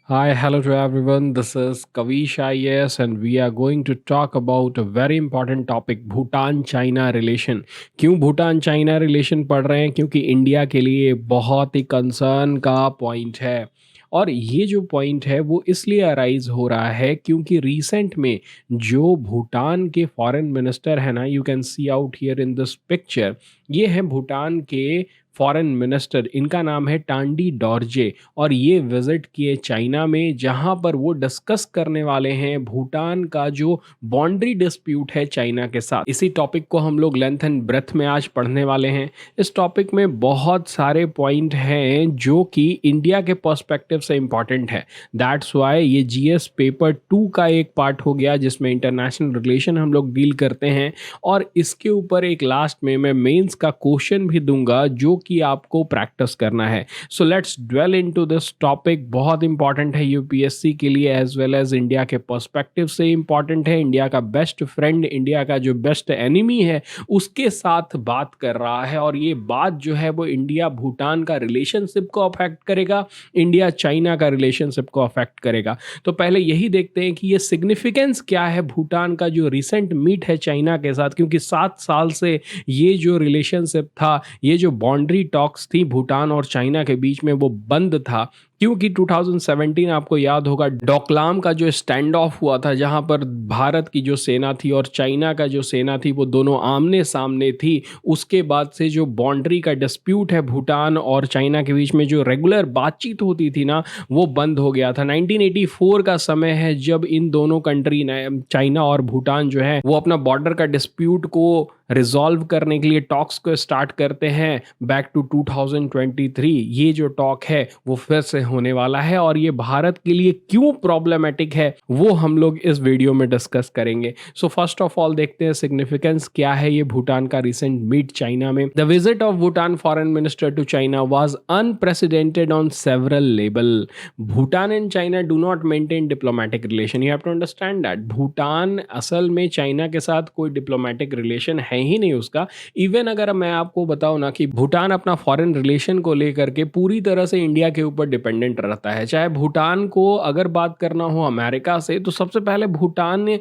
Hi, hello to everyone. This is Kavish IAS, and we are going to talk about a very important topic, Bhutan China relation. क्यों Bhutan China relation पढ़ रहे हैं? क्योंकि India के लिए बहुत ही कंसर्न का पॉइंट है। और ये जो पॉइंट है वो इसलिए अराइज हो रहा है क्योंकि रिसेंट में जो भूटान के फॉरेन मिनिस्टर है ना, you can see out here in this picture, ये है भूटान के फॉरेन मिनिस्टर। इनका नाम है टांडी डोरजे और ये विजिट किए चाइना में, जहां पर वो डिस्कस करने वाले हैं भूटान का जो बाउंड्री डिस्प्यूट है चाइना के साथ। इसी टॉपिक को हम लोग लेंथ एंड ब्रेथ में आज पढ़ने वाले हैं। इस टॉपिक में बहुत सारे पॉइंट हैं जो कि इंडिया के पर्सपेक्टिव से इंपॉर्टेंट है। दैट्स वाई ये जीएस पेपर 2 का एक पार्ट हो गया जिसमें इंटरनेशनल रिलेशन हम लोग डील करते हैं, और इसके ऊपर एक लास्ट में मैं मेंस का क्वेश्चन भी दूंगा जो कि आपको प्रैक्टिस करना है। So let's dwell into this topic. बहुत इंपॉर्टेंट है यूपीएससी के लिए एज वेल एज इंडिया के पर्सपेक्टिव से इंपॉर्टेंट है। इंडिया का बेस्ट फ्रेंड, इंडिया का जो बेस्ट एनिमी है, उसके साथ बात कर रहा है, और ये बात जो है वो इंडिया भूटान का रिलेशनशिप को अफेक्ट करेगा, इंडिया चाइना का रिलेशनशिप को अफेक्ट करेगा। तो पहले यही देखते हैं कि ये सिग्निफिकेंस क्या है भूटान का जो रिसेंट मीट है चाइना के साथ, क्योंकि 7 साल से ये जो रिलेशनशिप था, ये जो बाउंड्री टॉक्स थी भूटान और चाइना के बीच में, वो बंद था। क्योंकि 2017 आपको याद होगा डोकलाम का जो स्टैंड ऑफ हुआ था, जहां पर भारत की जो सेना थी और चाइना का जो सेना थी वो दोनों आमने सामने थी। उसके बाद से जो बाउंड्री का डिस्प्यूट है भूटान और चाइना के बीच में, जो रेगुलर बातचीत होती थी ना, वो बंद हो गया था। 1984 का समय है जब इन दोनों कंट्री ने, चाइना और भूटान जो है, वो अपना बॉर्डर का डिस्प्यूट को रिजॉल्व करने के लिए टॉक्स को स्टार्ट करते हैं। बैक टू 2023 ये जो टॉक है वो फिर से होने वाला है, और ये भारत के लिए क्यों प्रॉब्लमेटिक है वो हम लोग इस वीडियो में डिस्कस करेंगे। सो फर्स्ट ऑफ ऑल देखते हैं सिग्निफिकेंस क्या है ये भूटान का रिसेंट मीट चाइना में। The visit of Bhutan foreign minister to China was unprecedented on several level. Bhutan and China do not maintain diplomatic relation, you have to understand that. Bhutan असल में China के साथ कोई डिप्लोमेटिक रिलेशन है ही नहीं उसका। इवन अगर मैं आपको बताऊं ना कि भूटान अपना फॉरेन रिलेशन को लेकर के पूरी तरह से इंडिया के ऊपर डिपेंडेंट रहता है। चाहे भूटान को अगर बात करना हो अमेरिका से, तो सबसे पहले भूटान ने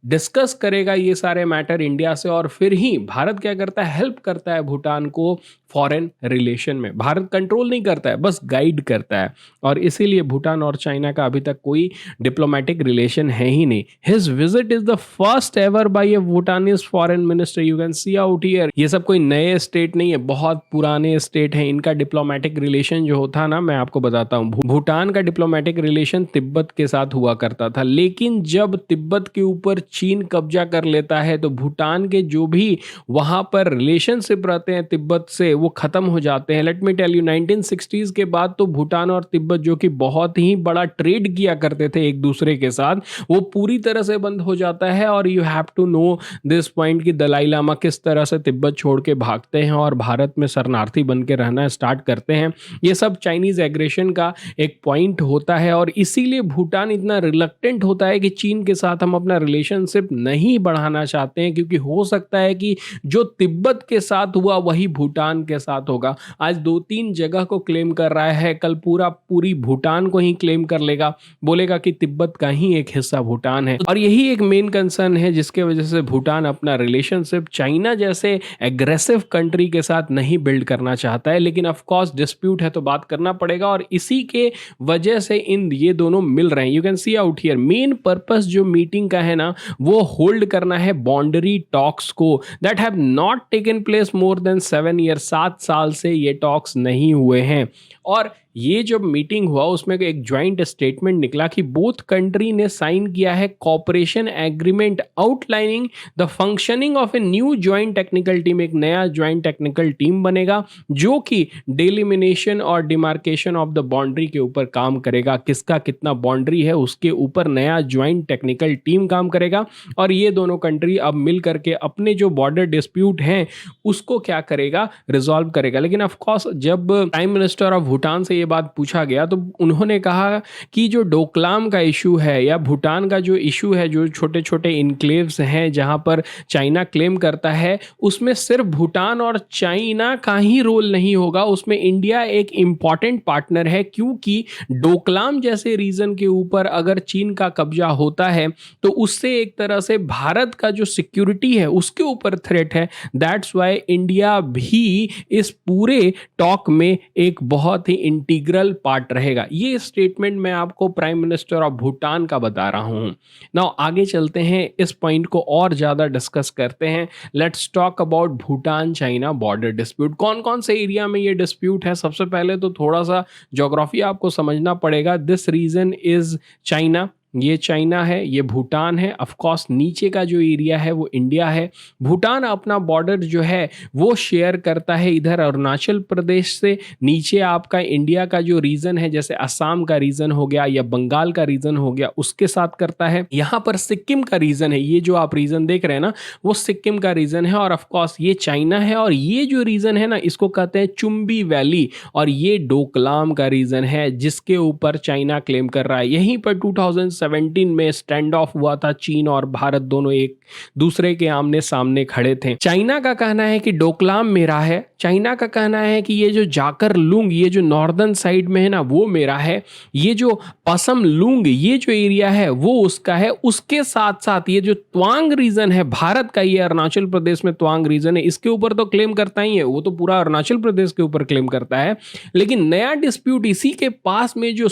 डिस्कस करेगा ये सारे मैटर इंडिया से, और फिर ही भारत क्या करता है, हेल्प करता है भूटान को फॉरेन रिलेशन में। भारत कंट्रोल नहीं करता है, बस गाइड करता है। और इसीलिए भूटान और चाइना का अभी तक कोई डिप्लोमेटिक रिलेशन है ही नहीं। His visit is the first ever by a Bhutanese foreign minister, you can see out here. ये सब कोई नए स्टेट नहीं है, बहुत पुराने स्टेट हैं। इनका डिप्लोमेटिक रिलेशन जो होता ना, मैं आपको बताता हूँ। भूटान का डिप्लोमेटिक रिलेशन तिब्बत के साथ हुआ करता था, लेकिन जब तिब्बत के ऊपर चीन कब्जा कर लेता है तो भूटान के जो भी वहां पर रिलेशनशिप रहते हैं तिब्बत से, वो खत्म हो जाते हैं। Let me tell you, 1960s के बाद तो भूटान और तिब्बत जो कि बहुत ही बड़ा ट्रेड किया करते थे एक दूसरे के साथ, वो पूरी तरह से बंद हो जाता है। और you have to know this point कि दलाई लामा किस तरह से तिब्बत छोड़ के भागते हैं और भारत में शरणार्थी बन के रहना स्टार्ट करते हैं। ये सब चाइनीज एग्रेशन का एक पॉइंट होता है, और इसीलिए भूटान इतना रिलक्टेंट होता है कि चीन के साथ हम अपना रिलेशनशिप नहीं बढ़ाना चाहते हैं, क्योंकि हो सकता है कि जो तिब्बत के साथ हुआ वही भूटान के साथ होगा। आज 2-3 जगह को क्लेम कर रहा है, कल पूरी भूटान को ही क्लेम कर लेगा, बोलेगा कि तिब्बत का ही एक हिस्सा भूटान है। और यही एक मेन कंसर्न है जिसके वजह से भूटान अपना रिलेशनशिप चाइना जैसे एग्रेसिव कंट्री के साथ नहीं बिल्ड करना चाहता है। लेकिन ऑफ कोर्स डिस्प्यूट है तो बात करना पड़ेगा, और इसी के वजह से ये दोनों मिल रहे हैं। You can see out here, main purpose जो मीटिंग का है ना, वो होल्ड करना है बाउंड्री टॉक्स को that have not taken place more than 7 year. 7 साल से ये टॉक्स नहीं हुए हैं। और ये जो मीटिंग हुआ उसमें एक ज्वाइंट स्टेटमेंट निकला कि बोथ कंट्री ने साइन किया है cooperation agreement outlining the functioning of a new joint technical team. एक नया ज्वाइंट टेक्निकल टीम बनेगा जो कि डिलिमिनेशन और डिमार्केशन ऑफ द बाउंड्री के ऊपर काम करेगा। किसका कितना बाउंड्री है उसके ऊपर नया ज्वाइंट टेक्निकल टीम काम करेगा, और ये दोनों कंट्री अब मिल करके अपने जो बॉर्डर डिस्प्यूट हैं उसको क्या करेगा, रिजॉल्व करेगा। लेकिन ऑफ कोर्स जब प्राइम मिनिस्टर ऑफ भूटान से ये बात पूछा गया तो उन्होंने कहा कि जो डोकलाम का इशू है या भूटान का जो इशू है, जो छोटे छोटे इनक्लेव्स हैं जहां पर चाइना क्लेम करता है, उसमें सिर्फ भूटान और चाइना का ही रोल नहीं होगा, उसमें इंडिया एक इम्पॉर्टेंट पार्टनर है। क्योंकि डोकलाम जैसे रीजन के ऊपर अगर चीन का कब्जा होता है तो उससे एक तरह से भारत का जो सिक्योरिटी है उसके ऊपर थ्रेट है। दैट्स वाई इंडिया भी इस पूरे टॉक में एक बहुत ही इंटीग्रल पार्ट रहेगा। ये स्टेटमेंट मैं आपको प्राइम मिनिस्टर ऑफ भूटान का बता रहा हूं। नाउ आगे चलते हैं, इस पॉइंट को और ज्यादा डिस्कस करते हैं। Let's talk about Bhutan China border dispute. कौन कौन से एरिया में ये डिस्प्यूट है? सबसे पहले तो थोड़ा सा ज्योग्राफी आपको समझना पड़ेगा। दिस रीजन इज चाइना, ये चाइना है, ये भूटान है, ऑफ कोर्स नीचे का जो एरिया है वो इंडिया है। भूटान अपना बॉर्डर जो है वो शेयर करता है इधर अरुणाचल प्रदेश से, नीचे आपका इंडिया का जो रीजन है जैसे असम का रीजन हो गया या बंगाल का रीजन हो गया उसके साथ करता है। यहाँ पर सिक्किम का रीजन है, ये जो आप रीजन देख रहे हैं ना वो सिक्किम का रीजन है, और ऑफ कोर्स ये चाइना है। और ये जो रीजन है ना इसको कहते हैं चुम्बी वैली, और ये डोकलाम का रीजन है जिसके ऊपर चाइना क्लेम कर रहा है। यहीं पर 2017 में स्टैंड ऑफ हुआ था, चीन और भारत दोनों एक दूसरे के आमने सामने खड़े थे। चाइना का कहना है कि डोकलाम मेरा है, चाइना का कहना है कि ये जो जाकर लुंग ये जो नॉर्दर्न साइड में है ना वो मेरा है, ये जो पसम लुंग ये जो एरिया है वो उसका है। उसके साथ साथ ये जो त्वांग रीजन है भारत का, ये अरुणाचल प्रदेश में त्वांग रीजन है, इसके ऊपर तो क्लेम करता ही है, वो तो पूरा अरुणाचल प्रदेश के ऊपर क्लेम करता है। लेकिन नया डिस्प्यूट इसी के पास में जो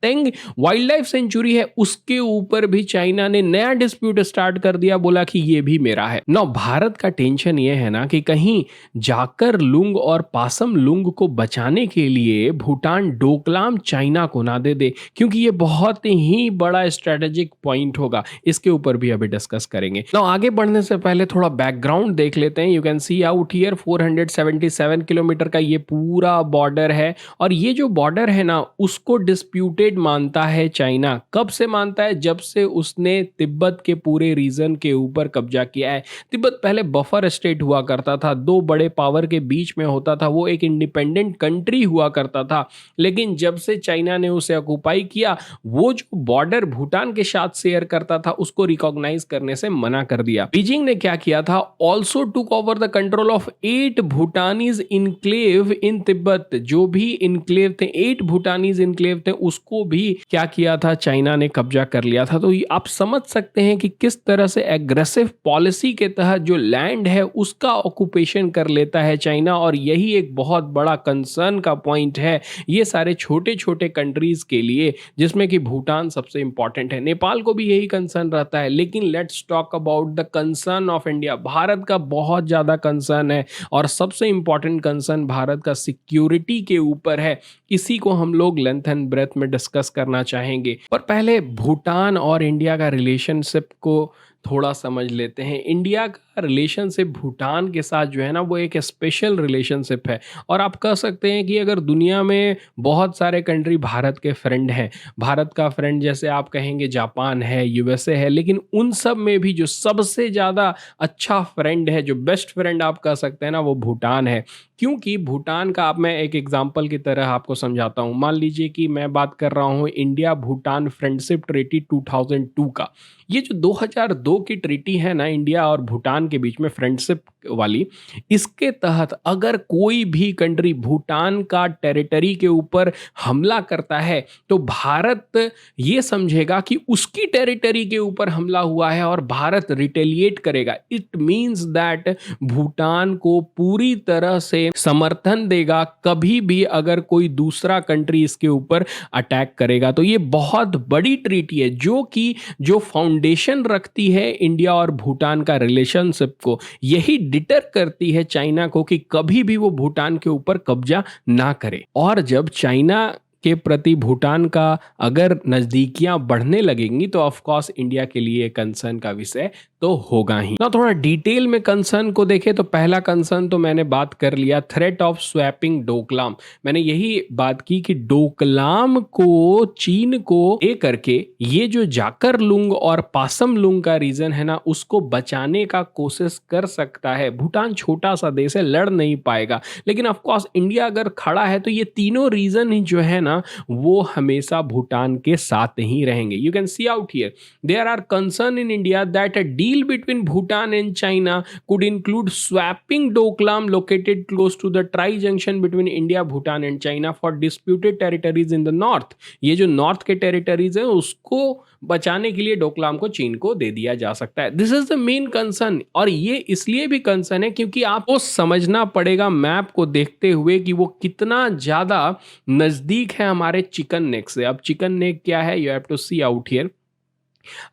टेंग वाइल्ड लाइफ सेंचुरी है उसके ऊपर भी चाइना ने नया डिस्प्यूट स्टार्ट कर दिया, बोला कि ये भी मेरा है। ना भारत का टेंशन ये है ना कि कहीं जाकर लुंग और पासम लुंग को बचाने के लिए भूटान डोकलाम चाइना को ना दे दे, क्योंकि ये बहुत ही बड़ा स्ट्रेटेजिक पॉइंट होगा। इसके ऊपर भी अभी डिस्कस करेंगे। ना आगे बढ़ने से पहले थोड़ा बैकग्राउंड देख लेते हैं। You can see out here 477 kilometre का ये पूरा बॉर्डर है, और ये जो बॉर्डर है ना उसको डिस्प्यूटेड मानता है चाइना। कब से मानता है? जब से उसने तिब्बत के पूरे रीजन के ऊपर कब्जा किया है। तिब्बत पहले बफर स्टेट हुआ करता था, दो बड़े पावर के बीच में होता था, वो एक इंडिपेंडेंट कंट्री हुआ करता था। लेकिन जब से चाइना ने उसे ऑक्युपाई किया, वो जो बॉर्डर भूटान के साथ शेयर करता था उसको रिकॉग्नाइज करने से मना कर दिया। बीजिंग ने क्या किया था? Also took over the control of 8 Bhutanese enclave in Tibet. जो भी इनक्लेव थे, 8 भूटानीज इनक्लेव थे, उसको भी क्या किया था? चाइना ने कब्जा कर लिया था। तो आप समझ सकते हैं कि किस तरह से एग्रेसिव पॉलिसी के तहत जो लैंड है उसका ऑक्यूपेशन कर लेता है चाइना, और यही एक बहुत बड़ा कंसर्न का पॉइंट है ये सारे छोटे छोटे कंट्रीज के लिए, जिसमें कि भूटान सबसे इंपॉर्टेंट है। नेपाल को भी यही कंसर्न रहता है। लेकिन let's talk about the concern of India. Bharat का बहुत ज्यादा कंसर्न है, और सबसे इंपॉर्टेंट कंसर्न भारत का सिक्योरिटी के ऊपर है। इसी को हम लोग लेंथ एंड ब्रेथ में डिस्कस करना चाहेंगे। पर पहले भूटान और इंडिया का रिलेशनशिप को थोड़ा समझ लेते हैं। इंडिया का रिलेशनशिप भूटान के साथ जो है ना वो एक स्पेशल रिलेशनशिप है, और आप कह सकते हैं कि अगर दुनिया में बहुत सारे कंट्री भारत के फ्रेंड हैं, भारत का फ्रेंड जैसे आप कहेंगे जापान है, यूएसए है, लेकिन उन सब में भी जो सबसे ज़्यादा अच्छा फ्रेंड है, जो बेस्ट फ्रेंड आप कह सकते हैं ना, वो भूटान है। क्योंकि भूटान का आप मैं एक एग्जांपल की तरह आपको समझाता हूँ। मान लीजिए कि मैं बात कर रहा हूँ इंडिया भूटान फ्रेंडशिप ट्रीटी 2002 का। ये जो 2002 की ट्रीटी है ना इंडिया और भूटान के बीच में फ्रेंडशिप वाली, इसके तहत अगर कोई भी कंट्री भूटान का टेरिटरी के ऊपर हमला करता है तो भारत ये समझेगा कि उसकी टेरिटरी के ऊपर हमला हुआ है और भारत रिटेलिएट करेगा। इट मींस दैट भूटान को पूरी तरह से समर्थन देगा कभी भी अगर कोई दूसरा कंट्री इसके ऊपर अटैक करेगा। तो ये बहुत बड़ी ट्रीटी है जो कि जो फाउंडेशन रखती है इंडिया और भूटान का रिलेशनशिप को, यही डिटर करती है चाइना को कि कभी भी वो भूटान के ऊपर कब्जा ना करे। और जब चाइना के प्रति भूटान का अगर नज़दीकियां बढ़ने लगेंगी तो ऑफ कोर्स इंडिया के लिए कंसर्न का विषय तो तो होगा ही ना। थोड़ा डिटेल में कंसर्न को देखें तो पहला कंसर्न तो मैंने बात कर लिया, थ्रेट ऑफ स्वैपिंग डोकलाम। मैंने यही बात की कि डोकलाम को चीन को ले करके ये जो जाकर लुंग और पासम लुंग का रीजन है ना, उसको बचाने का कोशिश कर सकता है। भूटान छोटा सा देश है, लड़ नहीं पाएगा, लेकिन ऑफ कोर्स इंडिया अगर खड़ा है तो ये तीनों रीजन ही जो है ना वो हमेशा भूटान के साथ ही रहेंगे। You can see out here there are concern in India that a deal between Bhutan and China could include swapping Doklam located close to the tri-junction between India, Bhutan and China for disputed territories in the north। ये जो north के territories हैं उसको बचाने के लिए डोकलाम को चीन को दे दिया जा सकता है। This is the main concern, और ये इसलिए भी कंसर्न है क्योंकि आपको समझना पड़ेगा मैप को देखते हुए कि वो कितना ज्यादा नजदीक है हमारे चिकन नेक से। अब चिकन नेक क्या है, you have to see out here.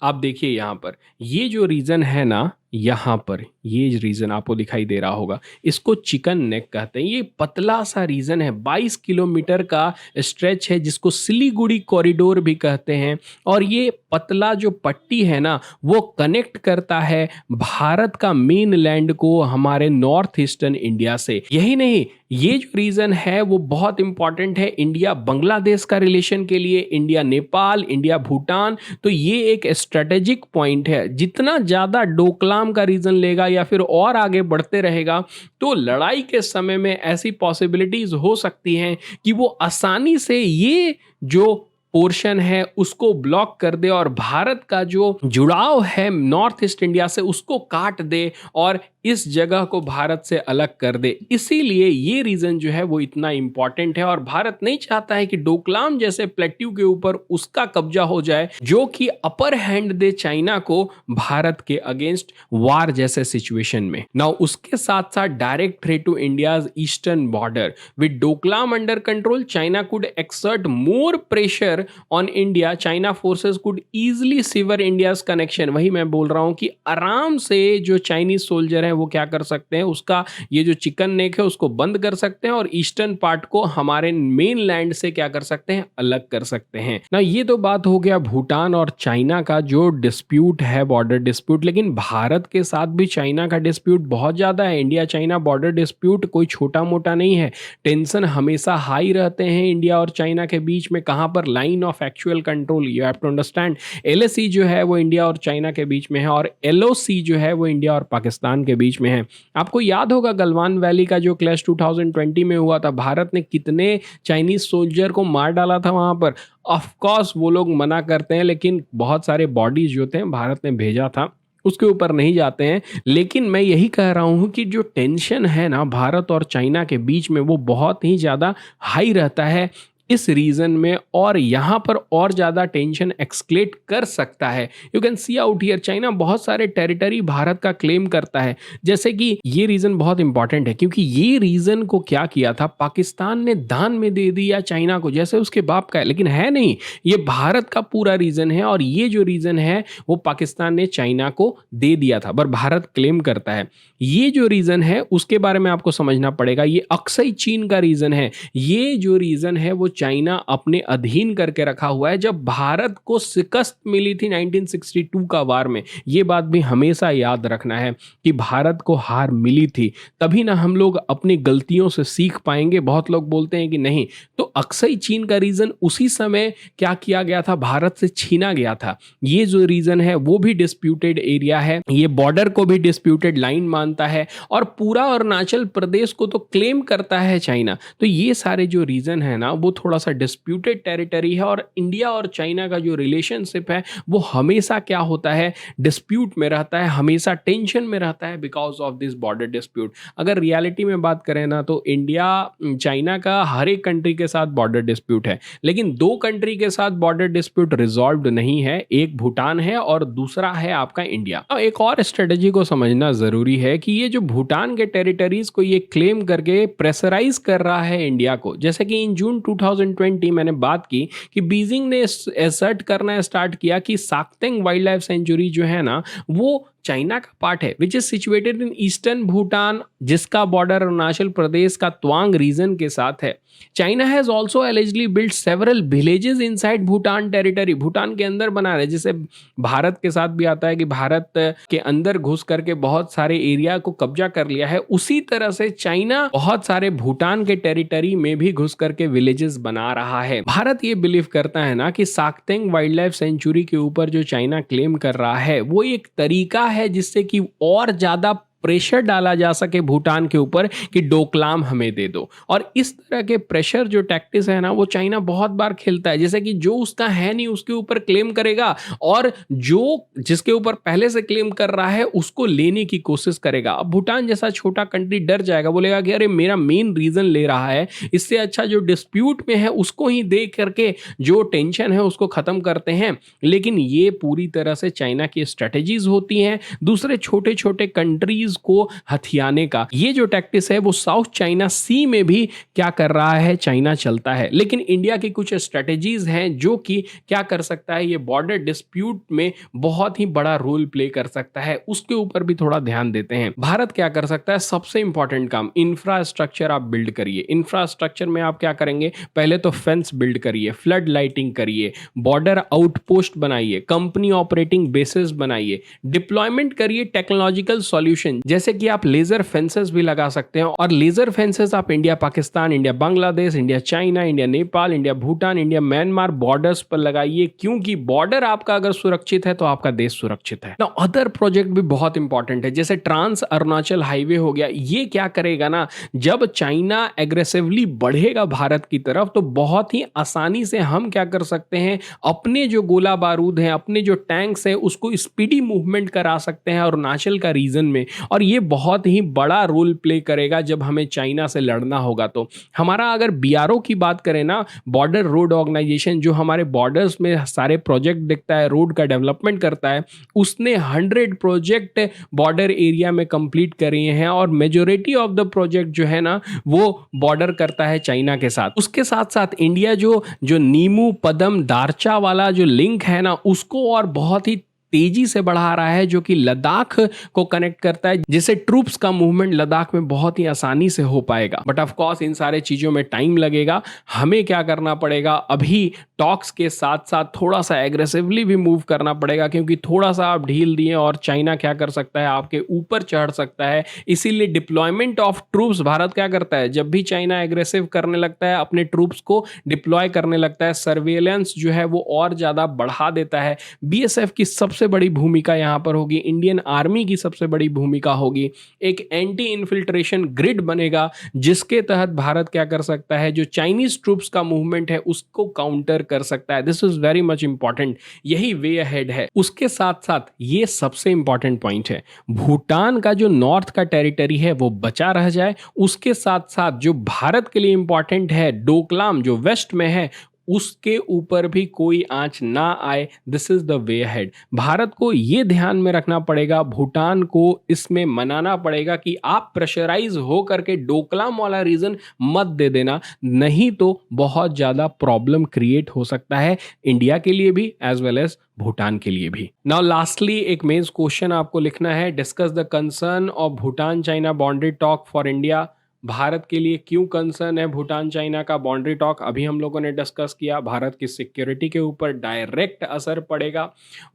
आप देखिए यहाँ पर ये जो रीजन है ना, यहाँ पर ये रीजन आपको दिखाई दे रहा होगा, इसको चिकन नेक कहते हैं। ये पतला सा रीजन है, 22 किलोमीटर का स्ट्रेच है जिसको सिलीगुड़ी कॉरिडोर भी कहते हैं। और ये पतला जो पट्टी है ना वो कनेक्ट करता है भारत का मेन लैंड को हमारे नॉर्थ ईस्टर्न इंडिया से। यही नहीं, ये जो रीजन है वो बहुत इंपॉर्टेंट है इंडिया बांग्लादेश का रिलेशन के लिए, इंडिया नेपाल, इंडिया भूटान। तो ये एक स्ट्रेटेजिक पॉइंट है। जितना ज्यादा डोकलाम का रीजन लेगा या फिर और आगे बढ़ते रहेगा तो लड़ाई के समय में ऐसी पॉसिबिलिटीज हो सकती हैं कि वो आसानी से ये जो पोर्शन है उसको ब्लॉक कर दे और भारत का जो जुड़ाव है नॉर्थ ईस्ट इंडिया से उसको काट दे और इस जगह को भारत से अलग कर दे। इसीलिए ये रीजन जो है वो इतना इंपॉर्टेंट है और भारत नहीं चाहता है कि डोकलाम जैसे प्लेट्यू के ऊपर उसका कब्जा हो जाए जो कि अपर हैंड दे चाइना को भारत के अगेंस्ट वार जैसे सिचुएशन में। नाउ उसके साथ साथ direct threat to India's eastern border with Doklam under control, China could exert more pressure on India. China forces could easily sever India's connection. वही मैं बोल रहा हूं कि आराम से जो चाइनीज सोल्जर है वो क्या कर सकते हैं, उसका ये जो चिकन नेक है उसको बंद कर सकते हैं और ईस्टर्न पार्ट को हमारे मेन लैंड से क्या कर सकते हैं, अलग कर सकते हैं ना। ये तो बात हो गया भूटान और चाइना का जो डिस्प्यूट है, बॉर्डर डिस्प्यूट। लेकिन भारत के साथ भी चाइना का डिस्प्यूट बहुत ज्यादा है। इंडिया चाइना बॉर्डर डिस्प्यूट कोई छोटा मोटा नहीं है। टेंशन हमेशा हाई रहते हैं इंडिया और चाइना के बीच में। कहां पर line of actual control, you have to understand. LAC जो है वो इंडिया और चाइना के बीच में है और एलओसी जो है वो इंडिया और पाकिस्तान के बीच में है। आपको याद होगा गलवान वैली का जो क्लैश 2020 में हुआ था, भारत ने कितने चाइनीज सोल्जर को मार डाला था वहां पर। ऑफ कोर्स वो लोग मना करते हैं लेकिन बहुत सारे बॉडीज जो थे भारत ने भेजा था उसके ऊपर नहीं जाते हैं। लेकिन मैं यही कह रहा हूं कि जो टेंशन है ना भारत और चाइना के बीच में वो बहुत ही ज़्यादा हाई रहता है इस रीजन में और यहां पर और ज्यादा टेंशन एक्सक्लेट कर सकता है। You can see out here China बहुत सारे टेरिटरी भारत का क्लेम करता है। जैसे कि ये रीजन बहुत इंपॉर्टेंट है क्योंकि ये रीजन को क्या किया था, पाकिस्तान ने दान में दे दिया चाइना को जैसे उसके बाप का है, लेकिन है नहीं, ये भारत का पूरा रीजन है और ये जो रीजन है वो पाकिस्तान ने चाइना को दे दिया था पर भारत क्लेम करता है। ये जो रीजन है उसके बारे में आपको समझना पड़ेगा, ये अक्सई चीन का रीजन है। ये जो रीजन है वो चाइना अपने अधीन करके रखा हुआ है। जब भारत को शिकस्त मिली थी 1962 का वार में, ये बात भी हमेशा याद रखना है कि भारत को हार मिली थी, तभी ना हम लोग अपनी गलतियों से सीख पाएंगे। बहुत लोग बोलते हैं कि नहीं, तो अक्सई चीन का रीजन उसी समय क्या किया गया था, भारत से छीना गया था। ये जो रीजन है वो भी डिस्प्यूटेड एरिया है, ये बॉर्डर को भी डिस्प्यूटेड लाइन मानता है और पूरा अरुणाचल प्रदेश को तो क्लेम करता है चाइना। तो ये सारे जो रीजन है ना वो थोड़ा सा डिस्प्यूटेड टेरिटरी है और इंडिया और चाइना का जो रिलेशनशिप है वो हमेशा क्या होता है, डिस्प्यूट में रहता है, हमेशा टेंशन में रहता है because of this border dispute. अगर रियलिटी में बात करें ना तो इंडिया चाइना का हर एक कंट्री के साथ बॉर्डर डिस्प्यूट है, लेकिन दो कंट्री के साथ बॉर्डर डिस्प्यूट रिजॉल्व्ड नहीं है, एक भूटान है और दूसरा है आपका इंडिया। एक और स्ट्रेटजी को समझना जरूरी है कि ये जो भूटान के टेरिटरीज को ये क्लेम करके प्रेशराइज कर रहा है इंडिया को। जैसे कि इन जून 2020 मैंने बात की कि बीजिंग ने असर्ट करना स्टार्ट किया कि साक्तेंग वाइल्ड लाइफ सेंचुरी जो है ना वो चाइना का पार्ट है which is situated in eastern Bhutan, जिसका बॉर्डर अरुणाचल प्रदेश का त्वांग रीजन के साथ है। China has also allegedly built several villages inside Bhutan territory, Bhutan के अंदर बना रहे, जैसे भारत के साथ भी आता है कि भारत के अंदर घुस करके बहुत सारे एरिया को कब्जा कर लिया है, उसी तरह से चाइना बहुत सारे भूटान के टेरिटरी में भी घुस करके विलेजेस बना रहा है। भारत ये बिलीव करता है ना कि साक्तेंग वाइल्ड लाइफ सेंचुरी के ऊपर जो चाइना क्लेम कर रहा है वो एक तरीका है जिससे कि और ज्यादा प्रेशर डाला जा सके भूटान के ऊपर कि डोकलाम हमें दे दो। और इस तरह के प्रेशर जो टैक्टिस है ना वो चाइना बहुत बार खेलता है, जैसे कि जो उसका है नहीं उसके ऊपर क्लेम करेगा और जो जिसके ऊपर पहले से क्लेम कर रहा है उसको लेने की कोशिश करेगा। अब भूटान जैसा छोटा कंट्री डर जाएगा, बोलेगा कि अरे मेरा मेन रीजन ले रहा है, इससे अच्छा जो डिस्प्यूट में है उसको ही देख करके जो टेंशन है उसको खत्म करते हैं। लेकिन ये पूरी तरह से चाइना की स्ट्रेटेजीज होती हैं दूसरे छोटे छोटे कंट्रीज को हथियाने का। ये जो टैक्टिस है वो साउथ चाइना सी में भी क्या कर रहा है, चाइना चलता है। लेकिन इंडिया की कुछ स्ट्रेटेजीज हैं जो कि क्या कर सकता है, ये बॉर्डर डिस्प्यूट में बहुत ही बड़ा रोल प्ले कर सकता है, उसके ऊपर भी थोड़ा ध्यान देते हैं। भारत क्या कर सकता है, सबसे इंपॉर्टेंट काम इंफ्रास्ट्रक्चर आप बिल्ड करिए। इंफ्रास्ट्रक्चर में आप क्या करेंगे, पहले तो फेंस बिल्ड करिए, फ्लड लाइटिंग करिए, बॉर्डर आउटपोस्ट बनाइए, कंपनी ऑपरेटिंग बेसिस बनाइए, डिप्लॉयमेंट करिए टेक्नोलॉजिकल सॉल्यूशन, जैसे कि आप लेजर फेंसेस भी लगा सकते हैं। और लेजर फेंसेस आप India Pakistan, India Bangladesh, India China, India Nepal, India Bhutan, India Myanmar borders पर लगाइए, क्योंकि बॉर्डर आपका अगर सुरक्षित है तो आपका देश सुरक्षित है ना। अदर प्रोजेक्ट भी बहुत इंपॉर्टेंट है, जैसे ट्रांस अरुणाचल हाईवे हो गया। ये क्या करेगा ना, जब चाइना एग्रेसिवली बढ़ेगा भारत की तरफ तो बहुत ही आसानी से हम क्या कर सकते हैं, अपने जो गोला बारूद हैं, अपने जो टैंक्स हैं, उसको स्पीडी मूवमेंट करा सकते हैं अरुणाचल का रीजन में। और ये बहुत ही बड़ा रोल प्ले करेगा जब हमें चाइना से लड़ना होगा। तो हमारा अगर बीआरओ की बात करें ना, बॉर्डर रोड ऑर्गेनाइजेशन, जो हमारे बॉर्डर्स में सारे प्रोजेक्ट देखता है, रोड का डेवलपमेंट करता है, उसने 100 प्रोजेक्ट बॉर्डर एरिया में कंप्लीट करे हैं और मेजोरिटी ऑफ द प्रोजेक्ट जो है ना वो बॉर्डर करता है चाइना के साथ। उसके साथ साथ इंडिया जो नीमू पदम दारचा वाला जो लिंक है ना उसको और बहुत ही तेजी से बढ़ा रहा है, जो कि लद्दाख को कनेक्ट करता है, जिससे ट्रूप्स का मूवमेंट लद्दाख में बहुत ही आसानी से हो पाएगा। बट ऑफ कोर्स इन सारे चीजों में टाइम लगेगा। हमें क्या करना पड़ेगा, अभी टॉक्स के साथ साथ थोड़ा सा एग्रेसिवली भी मूव करना पड़ेगा, क्योंकि थोड़ा सा आप ढील दिए और चाइना क्या कर सकता है, आपके ऊपर चढ़ सकता है। इसीलिए डिप्लॉयमेंट ऑफ ट्रूप्स भारत क्या करता है, जब भी चाइना एग्रेसिव करने लगता है अपने ट्रूप्स को डिप्लॉय करने लगता है, सर्वेलेंस जो है वो और ज्यादा बढ़ा देता है। बीएसएफ की सबसे बड़ी भूमिका यहां पर होगी, इंडियन आर्मी की सबसे बड़ी भूमिका होगी। एक एंटी इन्फिल्ट्रेशन ग्रिड बनेगा जिसके तहत भारत क्या कर सकता है, जो चाइनीज ट्रूप्स का मूवमेंट है उसको काउंटर कर सकता है। This is very much important, यही वे अहेड है। उसके साथ साथ ये सबसे इंपॉर्टेंट पॉइंट है, भूटान का जो नॉर्थ का टेरिटरी है वो बचा रह जाए। उसके साथ साथ जो भारत के लिए इंपॉर्टेंट है, डोकलाम जो वेस्ट में है, उसके ऊपर भी कोई आंच ना आए। This is the way ahead. Bharat को यह ध्यान में रखना पड़ेगा, भूटान को इसमें मनाना पड़ेगा कि आप प्रेशराइज हो करके डोकलाम वाला रीजन मत दे देना, नहीं तो बहुत ज्यादा प्रॉब्लम क्रिएट हो सकता है इंडिया के लिए भी एज वेल एज भूटान के लिए भी। नाउ लास्टली एक मेंस क्वेश्चन आपको लिखना है, discuss the concern of Bhutan China boundary talk for India. Bharat के लिए क्यों कंसर्न है भूटान चाइना का बाउंड्री टॉक, अभी हम लोगों ने डिस्कस किया। भारत की सिक्योरिटी के ऊपर डायरेक्ट असर पड़ेगा।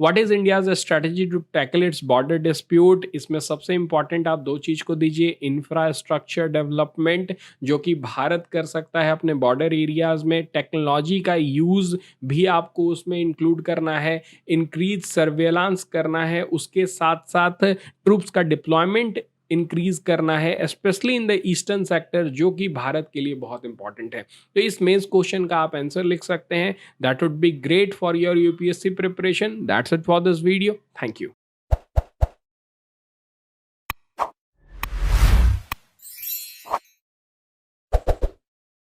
What is India's strategy to tackle its border dispute, इसमें सबसे इंपॉर्टेंट आप दो चीज को दीजिए, इंफ्रास्ट्रक्चर डेवलपमेंट जो कि भारत कर सकता है अपने बॉर्डर एरियाज में, टेक्नोलॉजी का यूज भी आपको उसमें इंक्लूड करना है, इंक्रीज सर्वेलांस करना है, उसके साथ साथ ट्रूप्स का डिप्लॉयमेंट इंक्रीज करना है, specially in the eastern sector जो कि भारत के लिए बहुत इंपॉर्टेंट है। तो इस मेंस क्वेश्चन का आप आंसर लिख सकते हैं। That would be great for your UPSC preparation. That's it for this video. Thank you.